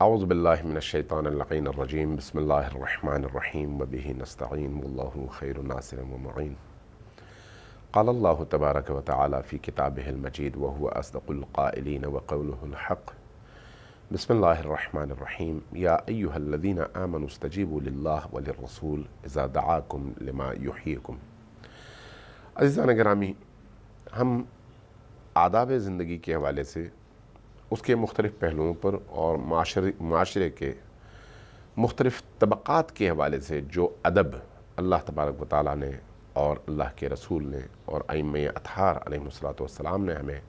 اعوذ باللہ من الشیطان اللعین الرجیم بسم اللہ الرحمن الرحیم وبہ نستعین واللہ خیر ناصر ومعین قال اللہ تبارک وتعالی فی کتابہ المجید وہو اصدق القائلین وقولہ الحق بسم اللہ الرحمن الرحیم یا ایہا الذین آمنوا استجیبوا للہ وللرسول اذا دعاکم لما یحییکم۔ عزیزان گرامی، ہم آداب زندگی کے حوالے سے اس کے مختلف پہلوؤں پر اور معاشرے کے مختلف طبقات کے حوالے سے جو ادب اللہ تبارک و تعالیٰ نے اور اللہ کے رسول نے اور ائمہ اطہار علیہم السلام نے ہمیں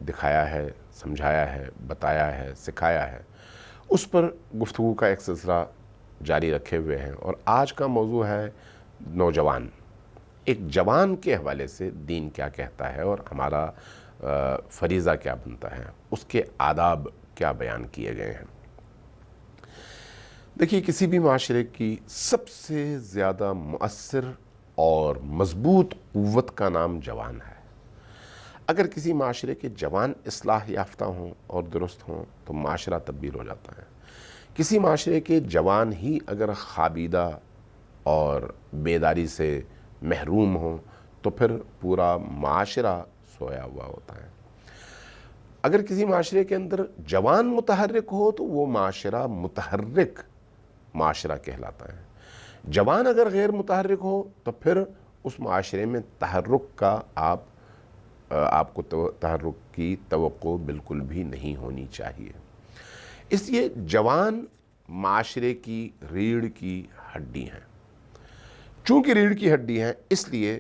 دکھایا ہے، سمجھایا ہے، بتایا ہے، سکھایا ہے، اس پر گفتگو کا ایک سلسلہ جاری رکھے ہوئے ہیں۔ اور آج کا موضوع ہے نوجوان۔ ایک جوان کے حوالے سے دین کیا کہتا ہے اور ہمارا فریضہ کیا بنتا ہے، اس کے آداب کیا بیان کیے گئے ہیں۔ دیکھیے، کسی بھی معاشرے کی سب سے زیادہ مؤثر اور مضبوط قوت کا نام جوان ہے۔ اگر کسی معاشرے کے جوان اصلاح یافتہ ہوں اور درست ہوں تو معاشرہ تبدیل ہو جاتا ہے۔ کسی معاشرے کے جوان ہی اگر خوابیدہ اور بیداری سے محروم ہوں تو پھر پورا معاشرہ سویا ہوا ہوتا ہے۔ اگر کسی معاشرے کے اندر جوان متحرک ہو تو وہ معاشرہ متحرک معاشرہ کہلاتا ہے۔ جوان اگر غیر متحرک ہو تو پھر اس معاشرے میں تحرک کا آپ کو تحرک کی توقع بالکل بھی نہیں ہونی چاہیے۔ اس لیے جوان معاشرے کی ریڑھ کی ہڈی ہیں۔ چونکہ ریڑھ کی ہڈی ہیں، اس لیے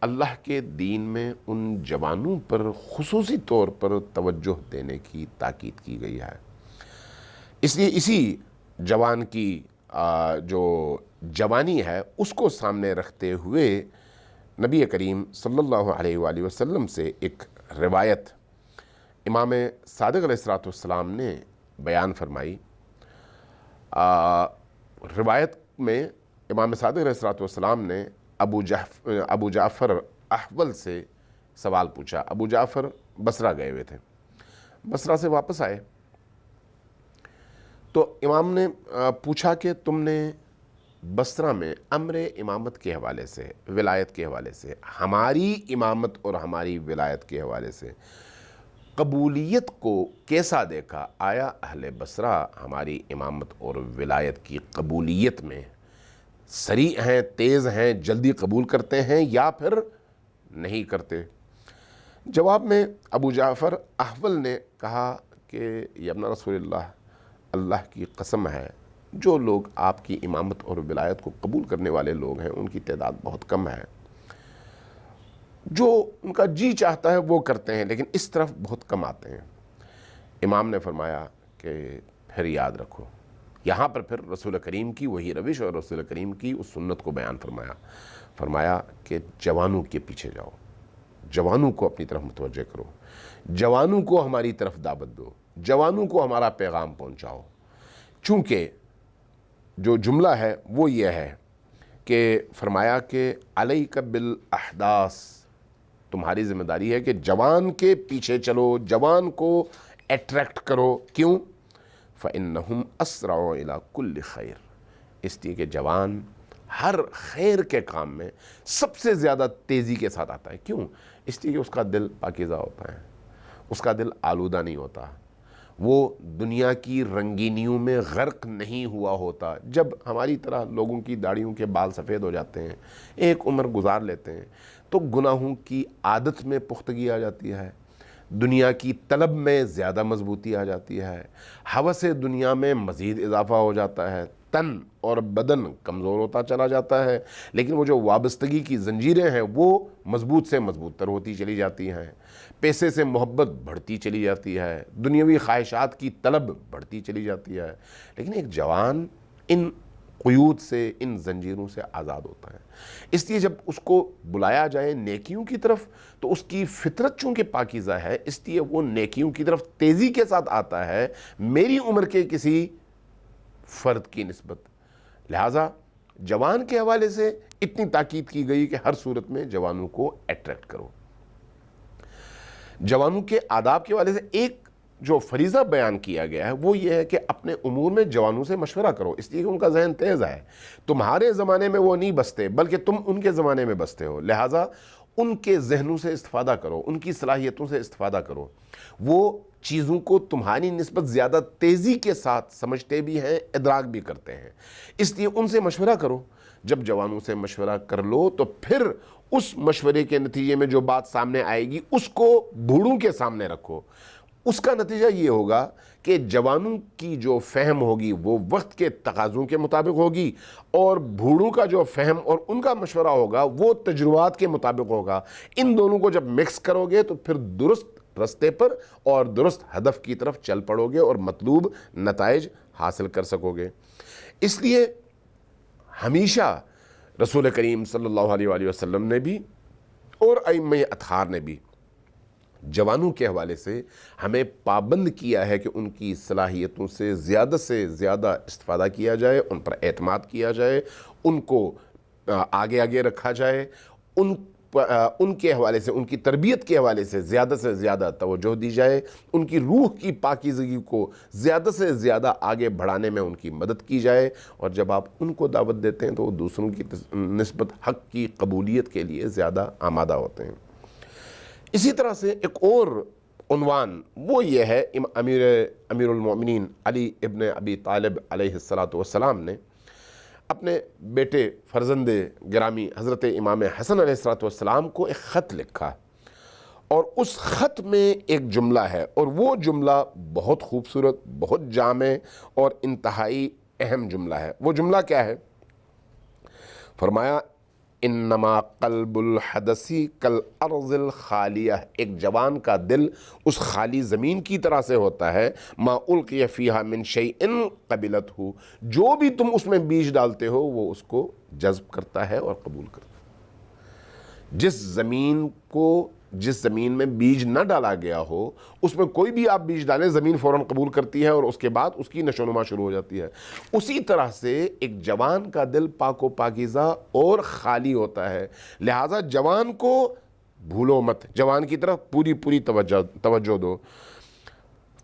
اللہ کے دین میں ان جوانوں پر خصوصی طور پر توجہ دینے کی تاکید کی گئی ہے۔ اس لیے اسی جوان کی جو جوانی ہے اس کو سامنے رکھتے ہوئے نبی کریم صلی اللہ علیہ وآلہ وسلم سے ایک روایت امام صادق علیہ السلام نے بیان فرمائی۔ روایت میں امام صادق علیہ السلام نے ابو جعفر احول سے سوال پوچھا۔ ابو جعفر بصرہ گئے ہوئے تھے، بصرہ سے واپس آئے تو امام نے پوچھا کہ تم نے بصرہ میں امر امامت کے حوالے سے، ولایت کے حوالے سے، ہماری امامت اور ہماری ولایت کے حوالے سے قبولیت کو کیسا دیکھا؟ آیا اہل بصرہ ہماری امامت اور ولایت کی قبولیت میں سریع ہیں، تیز ہیں، جلدی قبول کرتے ہیں یا پھر نہیں کرتے؟ جواب میں ابو جعفر احول نے کہا کہ یا ابن رسول اللہ کی قسم ہے، جو لوگ آپ کی امامت اور ولایت کو قبول کرنے والے لوگ ہیں ان کی تعداد بہت کم ہے۔ جو ان کا جی چاہتا ہے وہ کرتے ہیں، لیکن اس طرف بہت کم آتے ہیں۔ امام نے فرمایا کہ پھر یاد رکھو، یہاں پر پھر رسول کریم کی وہی روش اور رسول کریم کی اس سنت کو بیان فرمایا کہ جوانوں کے پیچھے جاؤ، جوانوں کو اپنی طرف متوجہ کرو، جوانوں کو ہماری طرف دعوت دو، جوانوں کو ہمارا پیغام پہنچاؤ۔ چونکہ جو جملہ ہے وہ یہ ہے کہ فرمایا کہ علیک بالاحداث، تمہاری ذمہ داری ہے کہ جوان کے پیچھے چلو، جوان کو اٹریکٹ کرو۔ کیوں؟ فَإِنَّهُمْ أَسْرَعُ إِلَىٰ كُلِّ خَيْرٍ، اس لیے کہ جوان ہر خیر کے کام میں سب سے زیادہ تیزی کے ساتھ آتا ہے۔ کیوں؟ اس لیے کہ اس کا دل پاکیزہ ہوتا ہے، اس کا دل آلودہ نہیں ہوتا، وہ دنیا کی رنگینیوں میں غرق نہیں ہوا ہوتا۔ جب ہماری طرح لوگوں کی داڑھیوں کے بال سفید ہو جاتے ہیں، ایک عمر گزار لیتے ہیں، تو گناہوں کی عادت میں پختگی آ جاتی ہے، دنیا کی طلب میں زیادہ مضبوطی آ جاتی ہے، ہوس دنیا میں مزید اضافہ ہو جاتا ہے، تن اور بدن کمزور ہوتا چلا جاتا ہے، لیکن وہ جو وابستگی کی زنجیریں ہیں وہ مضبوط سے مضبوط تر ہوتی چلی جاتی ہیں، پیسے سے محبت بڑھتی چلی جاتی ہے، دنیاوی خواہشات کی طلب بڑھتی چلی جاتی ہے۔ لیکن ایک جوان ان قیود سے، ان زنجیروں سے آزاد ہوتا ہے۔ اس لیے جب اس کو بلایا جائے نیکیوں کی طرف تو اس کی فطرت چونکہ پاکیزہ ہے، اس لیے وہ نیکیوں کی طرف تیزی کے ساتھ آتا ہے، میری عمر کے کسی فرد کی نسبت۔ لہٰذا جوان کے حوالے سے اتنی تاکید کی گئی کہ ہر صورت میں جوانوں کو اٹریکٹ کرو۔ جوانوں کے آداب کے حوالے سے ایک جو فریضہ بیان کیا گیا ہے وہ یہ ہے کہ اپنے امور میں جوانوں سے مشورہ کرو، اس لیے کہ ان کا ذہن تیز ہے، تمہارے زمانے میں وہ نہیں بستے بلکہ تم ان کے زمانے میں بستے ہو، لہٰذا ان کے ذہنوں سے استفادہ کرو، ان کی صلاحیتوں سے استفادہ کرو، وہ چیزوں کو تمہاری نسبت زیادہ تیزی کے ساتھ سمجھتے بھی ہیں، ادراک بھی کرتے ہیں، اس لیے ان سے مشورہ کرو۔ جب جوانوں سے مشورہ کر لو تو پھر اس مشورے کے نتیجے میں جو بات سامنے آئے گی اس کو بوڑھوں کے سامنے رکھو۔ اس کا نتیجہ یہ ہوگا کہ جوانوں کی جو فہم ہوگی وہ وقت کے تقاضوں کے مطابق ہوگی، اور بوڑھوں کا جو فہم اور ان کا مشورہ ہوگا وہ تجربات کے مطابق ہوگا۔ ان دونوں کو جب مکس کرو گے تو پھر درست رستے پر اور درست ہدف کی طرف چل پڑو گے اور مطلوب نتائج حاصل کر سکو گے۔ اس لیے ہمیشہ رسول کریم صلی اللہ علیہ وآلہ وسلم نے بھی اور ائمہ اطہار نے بھی جوانوں کے حوالے سے ہمیں پابند کیا ہے کہ ان کی صلاحیتوں سے زیادہ استفادہ کیا جائے، ان پر اعتماد کیا جائے، ان کو آگے رکھا جائے، ان کے حوالے سے، ان کی تربیت کے حوالے سے زیادہ توجہ دی جائے، ان کی روح کی پاکیزگی کو زیادہ سے زیادہ آگے بڑھانے میں ان کی مدد کی جائے، اور جب آپ ان کو دعوت دیتے ہیں تو وہ دوسروں کی نسبت حق کی قبولیت کے لیے زیادہ آمادہ ہوتے ہیں۔ اسی طرح سے ایک اور عنوان وہ یہ ہے، امیر المومنین علی ابن ابی طالب علیہ السلام نے اپنے بیٹے فرزند گرامی حضرت امام حسن علیہ السلام کو ایک خط لکھا، اور اس خط میں ایک جملہ ہے، اور وہ جملہ بہت خوبصورت، بہت جامع اور انتہائی اہم جملہ ہے۔ وہ جملہ کیا ہے؟ فرمایا انما قلب الحدثی کالارض الخالیہ، ایک جوان کا دل اس خالی زمین کی طرح سے ہوتا ہے، ما القی فیہا من شیء قبلتہ، جو بھی تم اس میں بیج ڈالتے ہو وہ اس کو جذب کرتا ہے اور قبول کرتا ہے۔ جس زمین میں بیج نہ ڈالا گیا ہو اس میں کوئی بھی آپ بیج ڈالیں زمین فوراً قبول کرتی ہے اور اس کے بعد اس کی نشو و نما شروع ہو جاتی ہے۔ اسی طرح سے ایک جوان کا دل پاک و پاکیزہ اور خالی ہوتا ہے، لہٰذا جوان کو بھولو مت، جوان کی طرف پوری توجہ دو۔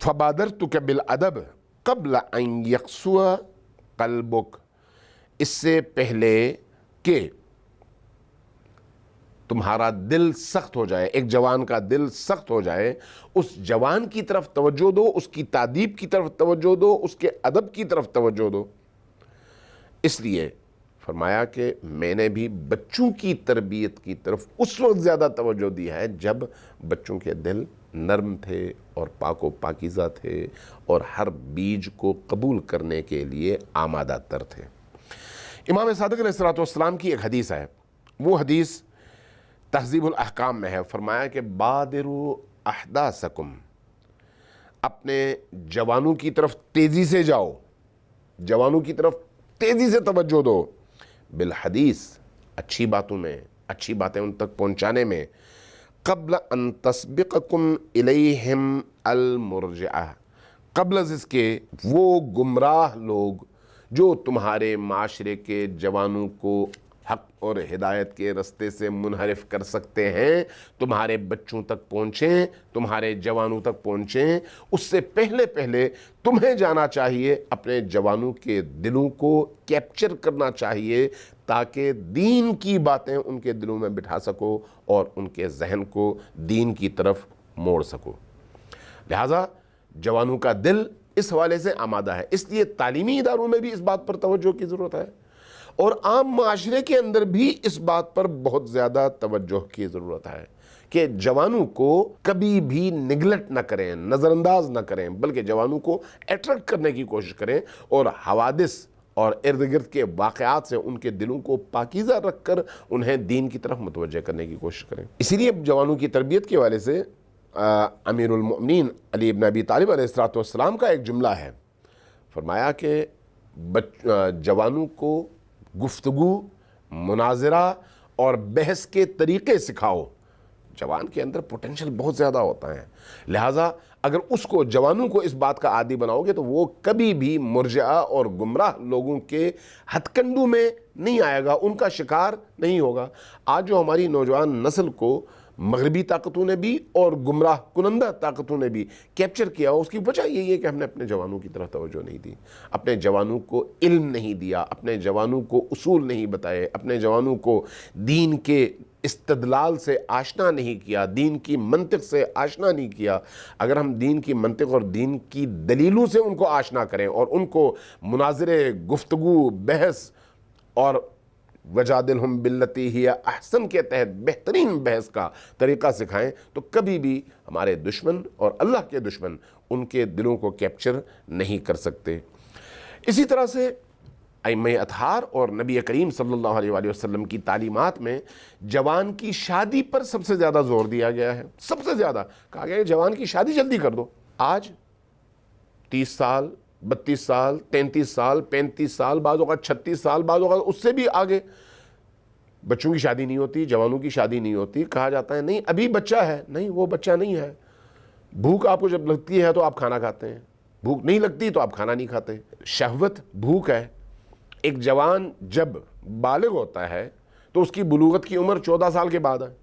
فبادرتک بالادب قبل ان یقسو قلبک، اس سے پہلے کہ تمہارا دل سخت ہو جائے، ایک جوان کا دل سخت ہو جائے، اس جوان کی طرف توجہ دو، اس کی تادیب کی طرف توجہ دو، اس کے ادب کی طرف توجہ دو۔ اس لیے فرمایا کہ میں نے بھی بچوں کی تربیت کی طرف اس وقت زیادہ توجہ دی ہے جب بچوں کے دل نرم تھے اور پاک و پاکیزہ تھے اور ہر بیج کو قبول کرنے کے لیے آمادہ تر تھے۔ امام صادق علیہ السلام کی ایک حدیث ہے، وہ حدیث تہذیب الاحکام میں ہے۔ فرمایا کہ بادروا احداثکم، اپنے جوانوں کی طرف تیزی سے جاؤ، جوانوں کی طرف تیزی سے توجہ دو، بالحدیث، اچھی باتوں میں، اچھی باتیں ان تک پہنچانے میں، قبل ان تسبقکم الیہم المرجعہ، قبل از اس کے وہ گمراہ لوگ جو تمہارے معاشرے کے جوانوں کو حق اور ہدایت کے رستے سے منحرف کر سکتے ہیں، تمہارے بچوں تک پہنچیں، تمہارے جوانوں تک پہنچیں، اس سے پہلے تمہیں جانا چاہیے، اپنے جوانوں کے دلوں کو کیپچر کرنا چاہیے تاکہ دین کی باتیں ان کے دلوں میں بٹھا سکو اور ان کے ذہن کو دین کی طرف موڑ سکو۔ لہٰذا جوانوں کا دل اس حوالے سے آمادہ ہے، اس لیے تعلیمی اداروں میں بھی اس بات پر توجہ کی ضرورت ہے، اور عام معاشرے کے اندر بھی اس بات پر بہت زیادہ توجہ کی ضرورت ہے کہ جوانوں کو کبھی بھی نگلیکٹ نہ کریں، نظر انداز نہ کریں، بلکہ جوانوں کو اٹریکٹ کرنے کی کوشش کریں اور حوادث اور ارد گرد کے واقعات سے ان کے دلوں کو پاکیزہ رکھ کر انہیں دین کی طرف متوجہ کرنے کی کوشش کریں۔ اسی لیے جوانوں کی تربیت کے حوالے سے امیر المؤمنین علی ابن ابی طالب علیہ السلام کا ایک جملہ ہے۔ فرمایا کہ جوانوں کو گفتگو، مناظرہ اور بحث کے طریقے سکھاؤ۔ جوان کے اندر پوٹینشل بہت زیادہ ہوتا ہے، لہٰذا اگر اس کو جوانوں کو اس بات کا عادی بناؤ گے تو وہ کبھی بھی مرجعہ اور گمراہ لوگوں کے ہتھ کنڈوں میں نہیں آئے گا، ان کا شکار نہیں ہوگا۔ آج جو ہماری نوجوان نسل کو مغربی طاقتوں نے بھی اور گمراہ کنندہ طاقتوں نے بھی کیپچر کیا. اس کی وجہ یہی ہے کہ ہم نے اپنے جوانوں کی طرف توجہ نہیں دی, اپنے جوانوں کو علم نہیں دیا, اپنے جوانوں کو اصول نہیں بتائے, اپنے جوانوں کو دین کے استدلال سے آشنا نہیں کیا, دین کی منطق سے آشنا نہیں کیا. اگر ہم دین کی منطق اور دین کی دلیلوں سے ان کو آشنا کریں اور ان کو مناظرے, گفتگو, بحث اور وجادلہم باللتی ہی احسن کے تحت بہترین بحث کا طریقہ سکھائیں, تو کبھی بھی ہمارے دشمن اور اللہ کے دشمن ان کے دلوں کو کیپچر نہیں کر سکتے. اسی طرح سے ائمہ اطہار اور نبی کریم صلی اللہ علیہ وآلہ وسلم کی تعلیمات میں جوان کی شادی پر سب سے زیادہ زور دیا گیا ہے. سب سے زیادہ کہا گیا ہے جوان کی شادی جلدی کر دو. آج 30 سال, 32 سال, 33 سال, 35 سال, بعض اوقات 36 سال, بعض اوقات اس سے بھی آگے بچوں کی شادی نہیں ہوتی, جوانوں کی شادی نہیں ہوتی. کہا جاتا ہے نہیں ابھی بچہ ہے. نہیں, وہ بچہ نہیں ہے. بھوک آپ کو جب لگتی ہے تو آپ کھانا کھاتے ہیں, بھوک نہیں لگتی تو آپ کھانا نہیں کھاتے. شہوت بھوک ہے. ایک جوان جب بالغ ہوتا ہے تو اس کی بلوغت کی عمر 14 سال کے بعد ہے.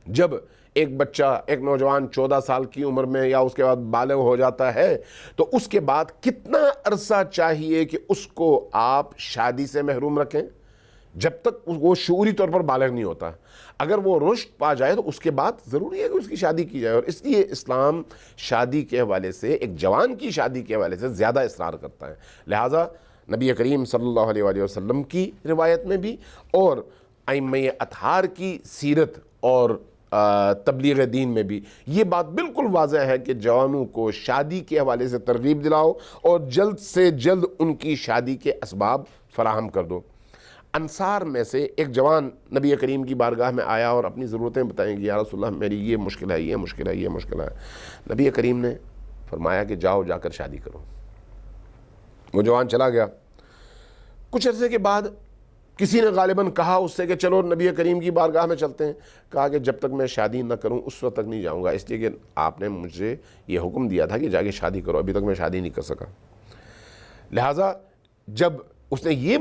جب ایک بچہ, ایک نوجوان 14 سال کی عمر میں یا اس کے بعد بالغ ہو جاتا ہے تو اس کے بعد کتنا عرصہ چاہیے کہ اس کو آپ شادی سے محروم رکھیں؟ جب تک وہ شعوری طور پر بالغ نہیں ہوتا. اگر وہ رشد پا جائے تو اس کے بعد ضروری ہے کہ اس کی شادی کی جائے. اور اس لیے اسلام شادی کے حوالے سے, ایک جوان کی شادی کے حوالے سے زیادہ اصرار کرتا ہے. لہٰذا نبی کریم صلی اللہ علیہ وآلہ وسلم کی روایت میں بھی اور ائمہ اطہار کی سیرت اور تبلیغ دین میں بھی یہ بات بالکل واضح ہے کہ جوانوں کو شادی کے حوالے سے ترغیب دلاؤ اور جلد سے جلد ان کی شادی کے اسباب فراہم کر دو. انصار میں سے ایک جوان نبی کریم کی بارگاہ میں آیا اور اپنی ضرورتیں بتائیں گی, یا رسول اللہ میری یہ مشکل ہے, یہ مشکل ہے, یہ مشکل ہے. نبی کریم نے فرمایا کہ جاؤ, جا کر شادی کرو. وہ جوان چلا گیا. کچھ عرصے کے بعد کسی نے غالباً کہا اس سے کہ چلو نبی کریم کی بارگاہ میں چلتے ہیں. کہا کہ جب تک میں شادی نہ کروں اس وقت تک نہیں جاؤں گا, اس لیے کہ آپ نے مجھے یہ حکم دیا تھا کہ جا کے شادی کرو, ابھی تک میں شادی نہیں کر سکا. لہٰذا جب اس نے یہ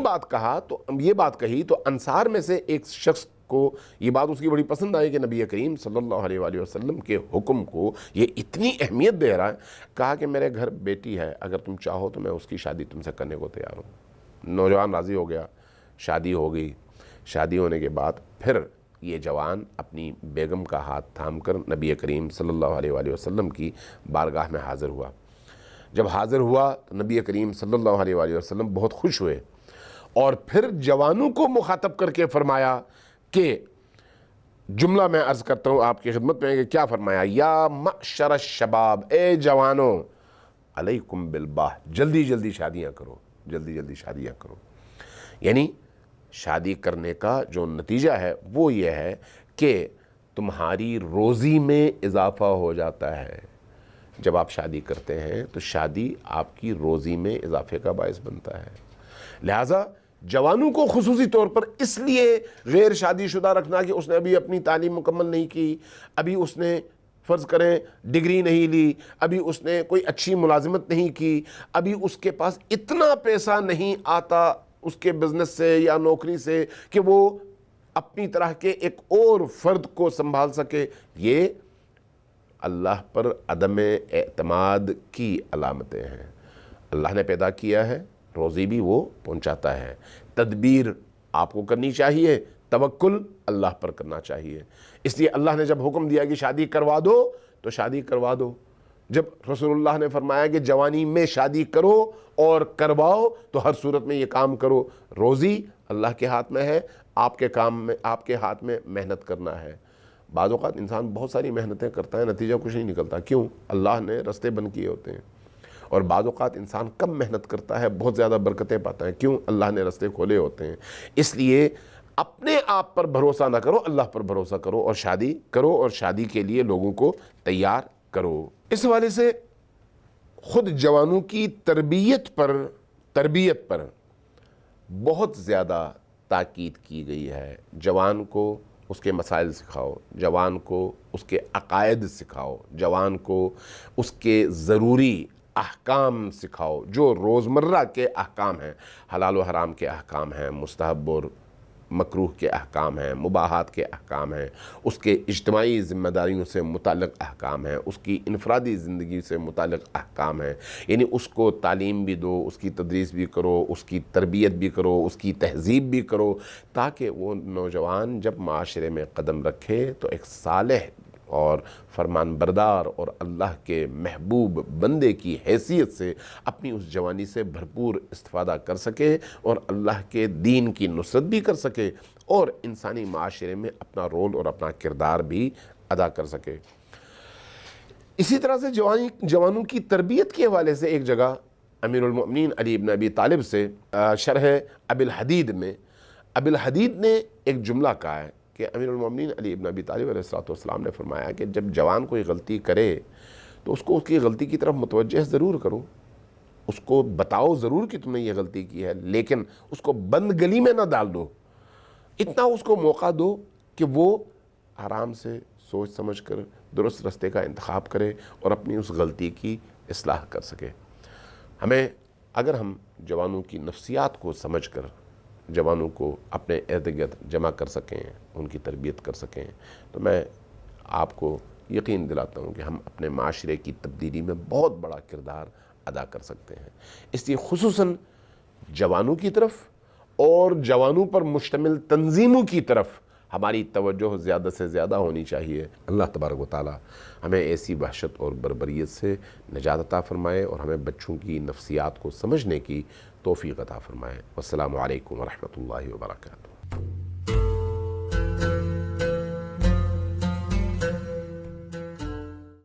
بات کہی تو انصار میں سے ایک شخص کو یہ بات اس کی بڑی پسند آئی کہ نبی کریم صلی اللہ علیہ وآلہ وسلم کے حکم کو یہ اتنی اہمیت دے رہا ہے. کہا کہ میرے گھر بیٹی ہے, اگر تم چاہو تو میں اس کی شادی تم سے کرنے کو تیار ہوں. نوجوان راضی ہو گیا, شادی ہو گئی. شادی ہونے کے بعد پھر یہ جوان اپنی بیگم کا ہاتھ تھام کر نبی کریم صلی اللہ علیہ وآلہ وسلم کی بارگاہ میں حاضر ہوا. جب حاضر ہوا تو نبی کریم صلی اللہ علیہ وآلہ وسلم بہت خوش ہوئے اور پھر جوانوں کو مخاطب کر کے فرمایا کہ جملہ میں عرض کرتا ہوں آپ کی خدمت میں کہ کیا فرمایا, یا معشر الشباب, اے جوانوں, علیکم بالباہ, جلدی جلدی شادیاں کرو, جلدی جلدی شادیاں کرو. یعنی شادی کرنے کا جو نتیجہ ہے وہ یہ ہے کہ تمہاری روزی میں اضافہ ہو جاتا ہے. جب آپ شادی کرتے ہیں تو شادی آپ کی روزی میں اضافے کا باعث بنتا ہے. لہٰذا جوانوں کو خصوصی طور پر اس لیے غیر شادی شدہ رکھنا کہ اس نے ابھی اپنی تعلیم مکمل نہیں کی, ابھی اس نے فرض کریں ڈگری نہیں لی, ابھی اس نے کوئی اچھی ملازمت نہیں کی, ابھی اس کے پاس اتنا پیسہ نہیں آتا اس کے بزنس سے یا نوکری سے کہ وہ اپنی طرح کے ایک اور فرد کو سنبھال سکے. یہ اللہ پر عدم اعتماد کی علامتیں ہیں. اللہ نے پیدا کیا ہے, روزی بھی وہ پہنچاتا ہے. تدبیر آپ کو کرنی چاہیے, توکل اللہ پر کرنا چاہیے. اس لیے اللہ نے جب حکم دیا کہ شادی کروا دو تو شادی کروا دو. جب رسول اللہ نے فرمایا کہ جوانی میں شادی کرو اور کرواؤ تو ہر صورت میں یہ کام کرو. روزی اللہ کے ہاتھ میں ہے, آپ کے کام میں, آپ کے ہاتھ میں محنت کرنا ہے. بعض اوقات انسان بہت ساری محنتیں کرتا ہے, نتیجہ کچھ نہیں نکلتا. کیوں؟ اللہ نے رستے بند کیے ہوتے ہیں. اور بعض اوقات انسان کم محنت کرتا ہے, بہت زیادہ برکتیں پاتا ہے. کیوں؟ اللہ نے رستے کھولے ہوتے ہیں. اس لیے اپنے آپ پر بھروسہ نہ کرو, اللہ پر بھروسہ کرو اور شادی کرو, اور شادی کے لیے لوگوں کو تیار کرو. اس حوالے سے خود جوانوں کی تربیت پر بہت زیادہ تاکید کی گئی ہے. جوان کو اس کے مسائل سکھاؤ, جوان کو اس کے عقائد سکھاؤ, جوان کو اس کے ضروری احکام سکھاؤ, جو روزمرہ کے احکام ہیں, حلال و حرام کے احکام ہیں, مستحب اور مکروہ کے احکام ہیں، مباحات کے احکام ہیں، اس کے اجتماعی ذمہ داریوں سے متعلق احکام ہیں، اس کی انفرادی زندگی سے متعلق احکام ہیں، یعنی اس کو تعلیم بھی دو، اس کی تدریس بھی کرو، اس کی تربیت بھی کرو، اس کی تہذیب بھی کرو، تاکہ وہ نوجوان جب معاشرے میں قدم رکھے تو ایک صالح اور فرمان بردار اور اللہ کے محبوب بندے کی حیثیت سے اپنی اس جوانی سے بھرپور استفادہ کر سکے اور اللہ کے دین کی نصرت بھی کر سکے اور انسانی معاشرے میں اپنا رول اور اپنا کردار بھی ادا کر سکے۔ اسی طرح سے جوانوں کی تربیت کے حوالے سے ایک جگہ امیر المؤمنین علی بن ابی طالب سے شرح ابی الحدید میں ابی الحدید نے ایک جملہ کہا ہے کہ امیر المؤمنین علی بن ابی طالب علیہ السلام نے فرمایا کہ جب جوان کوئی غلطی کرے تو اس کو اس کی غلطی کی طرف متوجہ ضرور کرو، اس کو بتاؤ ضرور کہ تم نے یہ غلطی کی ہے، لیکن اس کو بند گلی میں نہ ڈال دو، اتنا اس کو موقع دو کہ وہ آرام سے سوچ سمجھ کر درست رستے کا انتخاب کرے اور اپنی اس غلطی کی اصلاح کر سکے۔ ہمیں اگر ہم جوانوں کی نفسیات کو سمجھ کر جوانوں کو اپنے ارد گرد جمع کر سکیں، ان کی تربیت کر سکیں، تو میں آپ کو یقین دلاتا ہوں کہ ہم اپنے معاشرے کی تبدیلی میں بہت بڑا کردار ادا کر سکتے ہیں۔ اس لیے خصوصاً جوانوں کی طرف اور جوانوں پر مشتمل تنظیموں کی طرف ہماری توجہ زیادہ سے زیادہ ہونی چاہیے۔ اللہ تبارک و تعالی ہمیں ایسی وحشت اور بربریت سے نجات عطا فرمائے اور ہمیں بچوں کی نفسیات کو سمجھنے کی توفیق عطا فرمائے۔ والسلام علیکم ورحمۃ اللہ وبرکاتہ۔